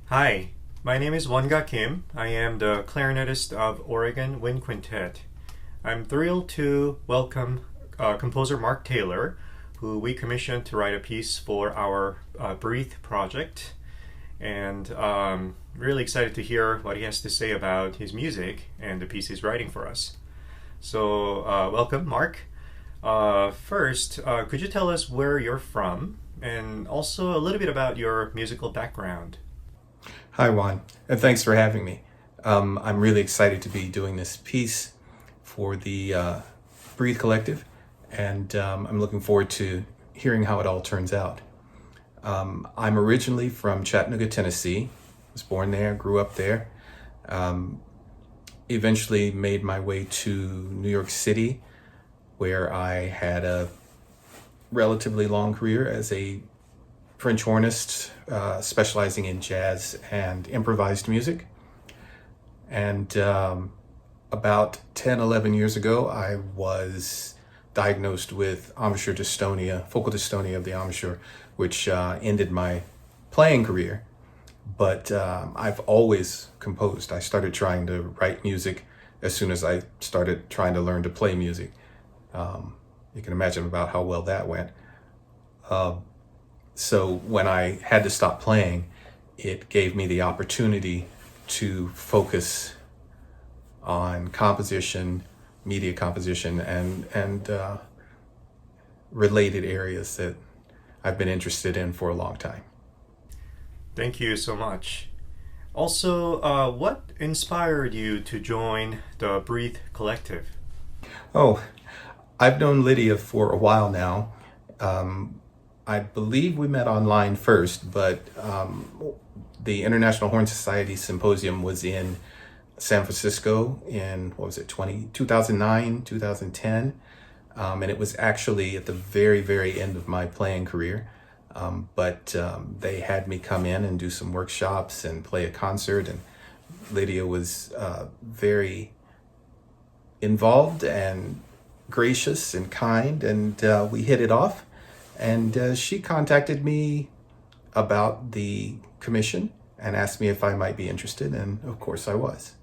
Hi, my name is Wonkak Kim. I am the clarinetist of Oregon Wind Quintet. I'm thrilled to welcome composer Mark Taylor, who we commissioned to write a piece for our Breathe project. And really excited to hear what he has to say about his music and the piece he's writing for us. So, welcome, Mark. First, could you tell us where you're from and also a little bit about your musical background? Hi, Juan, and thanks for having me. I'm really excited to be doing this piece for the Breathe Collective, and I'm looking forward to hearing how it all turns out. I'm originally from Chattanooga, Tennessee. Was born there, grew up there. Eventually made my way to New York City, where I had a relatively long career as a French hornist, specializing in jazz and improvised music. And about 10, 11 years ago, I was diagnosed with embouchure dystonia, focal dystonia of the embouchure, which ended my playing career. But I've always composed. I started trying to write music as soon as I started trying to learn to play music. You can imagine about how well that went. So when I had to stop playing, it gave me the opportunity to focus on composition, media composition, and related areas that I've been interested in for a long time. Thank you so much. Also, what inspired you to join the Breathe Collective? Oh, I've known Lydia for a while now. I believe we met online first, but the International Horn Society Symposium was in San Francisco in, 2009, 2010. And it was actually at the very, very end of my playing career. But they had me come in and do some workshops and play a concert. And Lydia was very involved and gracious and kind, and we hit it off. And she contacted me about the commission and asked me if I might be interested, and of course I was.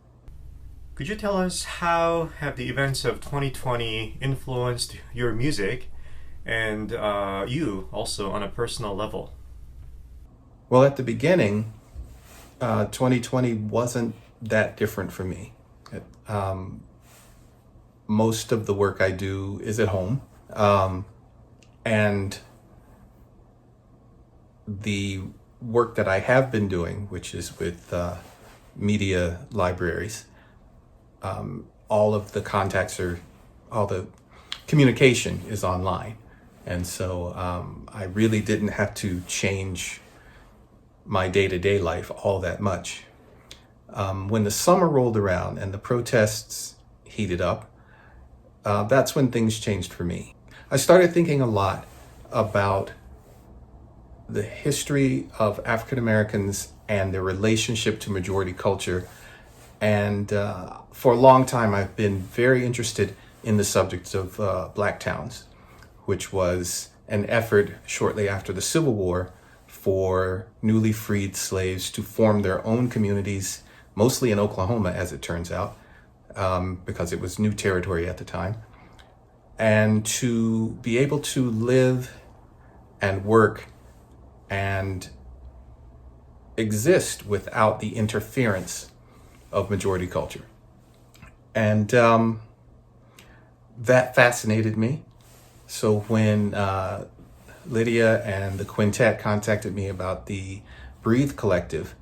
Could you tell us how have the events of 2020 influenced your music and you also on a personal level? Well, at the beginning, 2020 wasn't that different for me. Most of the work I do is at home. And the work that I have been doing, which is with media libraries, all of the contacts all the communication is online. And so I really didn't have to change my day-to-day life all that much. When the summer rolled around and the protests heated up, that's when things changed for me. I started thinking a lot about the history of African Americans and their relationship to majority culture. And for a long time, I've been very interested in the subject of black towns, which was an effort shortly after the Civil War for newly freed slaves to form their own communities, mostly in Oklahoma, as it turns out, because it was new territory at the time, and to be able to live and work and exist without the interference of majority culture. And that fascinated me. So when Lydia and the quintet contacted me about the Breathe Collective,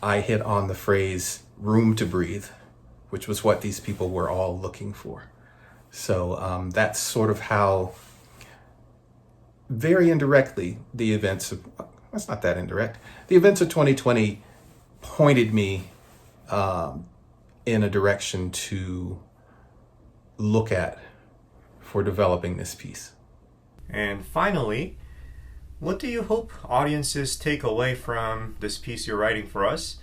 I hit on the phrase room to breathe, which was what these people were all looking for. So that's sort of how, very indirectly, the events of 2020 pointed me in a direction to look at for developing this piece. And finally, what do you hope audiences take away from this piece you're writing for us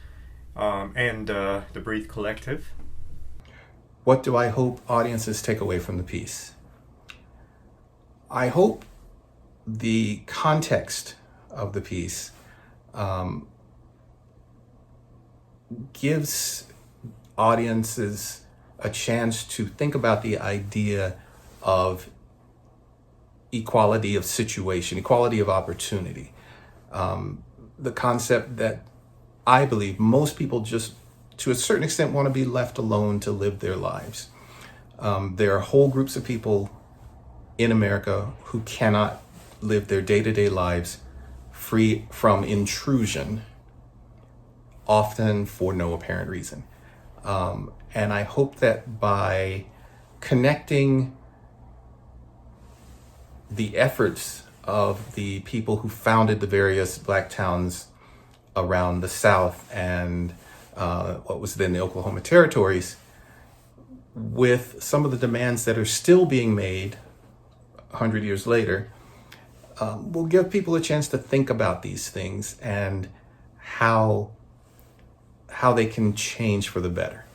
and the Breathe Collective? What do I hope audiences take away from the piece? I hope the context of the piece gives audiences a chance to think about the idea of equality of situation, equality of opportunity. The concept that I believe most people just, to a certain extent, want to be left alone to live their lives. There are whole groups of people in America who cannot live their day-to-day lives free from intrusion, often for no apparent reason. And I hope that by connecting the efforts of the people who founded the various Black towns around the South and what was then the Oklahoma territories with some of the demands that are still being made 100 years later, will give people a chance to think about these things and how they can change for the better.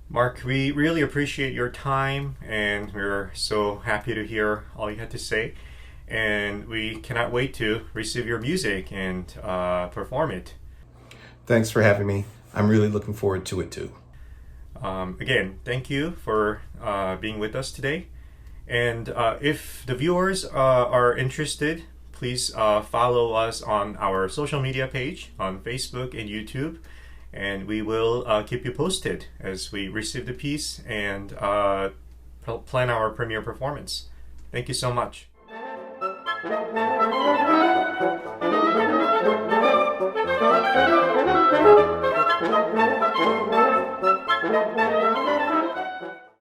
Mark, we really appreciate your time, and we're so happy to hear all you had to say. And we cannot wait to receive your music and perform it. Thanks for having me. I'm really looking forward to it too. Again, thank you for being with us today. And if the viewers are interested, please follow us on our social media page on Facebook and YouTube. And we will keep you posted as we receive the piece and plan our premiere performance. Thank you so much.